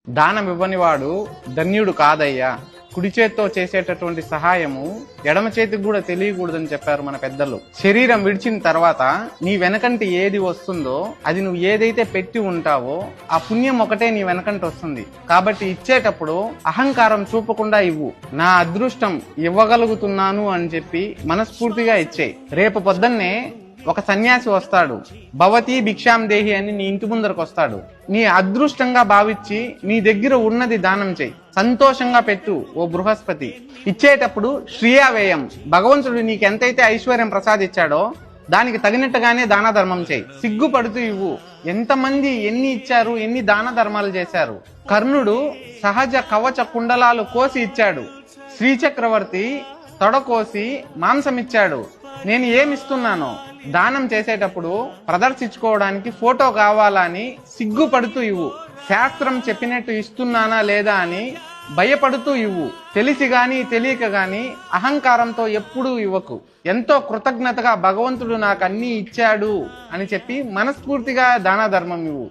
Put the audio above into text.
దానం ఇవ్వనివాడు ధన్యుడు కాదయ్యా. కుడి చేత్తో చేసేటటువంటి సహాయము ఎడమ చేతికి కూడా తెలియకూడదని చెప్పారు మన పెద్దలు. శరీరం విడిచిన తర్వాత నీ వెనకంటి ఏది వస్తుందో అది నువ్వు ఏదైతే పెట్టి ఉంటావో ఆ పుణ్యం ఒకటే నీ వెనకంటి వస్తుంది. కాబట్టి ఇచ్చేటప్పుడు అహంకారం చూపకుండా ఇవ్వు. నా అదృష్టం ఇవ్వగలుగుతున్నాను అని చెప్పి మనస్ఫూర్తిగా ఇచ్చేయి. రేపు పొద్దున్నే ఒక సన్యాసి వస్తాడు, భవతి భిక్షాం దేహి అని నీ ఇంటి ముందరకు వస్తాడు. నీ అదృష్టంగా భావించి నీ దగ్గర ఉన్నది దానం చేయి, సంతోషంగా పెట్టు ఓ బృహస్పతి. ఇచ్చేటప్పుడు శ్రీయావేయం, భగవంతుడు నీకు ఎంతైతే ఐశ్వర్యం ప్రసాదించాడో దానికి తగినట్టుగానే దాన ధర్మం చేయి. సిగ్గుపడుతూ ఇవ్వు. ఎంతమంది ఎన్ని ఇచ్చారు, ఎన్ని దాన ధర్మాలు చేశారు. కర్ణుడు సహజ కవచ కుండలాలు కోసి ఇచ్చాడు. శ్రీచక్రవర్తి తొడకోసి మాంసం ఇచ్చాడు. నేను ఏమిస్తున్నానో దానం చేసేటప్పుడు ప్రదర్శించుకోవడానికి ఫోటో కావాలని సిగ్గుపడుతూ ఇవ్వు. శాస్త్రం చెప్పినట్టు ఇస్తున్నానా లేదా అని భయపడుతూ ఇవ్వు. తెలిసి గాని తెలియక గాని అహంకారంతో ఎప్పుడూ ఇవ్వకు. ఎంతో కృతజ్ఞతగా భగవంతుడు నాకు అన్ని ఇచ్చాడు అని చెప్పి మనస్ఫూర్తిగా దాన ధర్మం ఇవ్వు.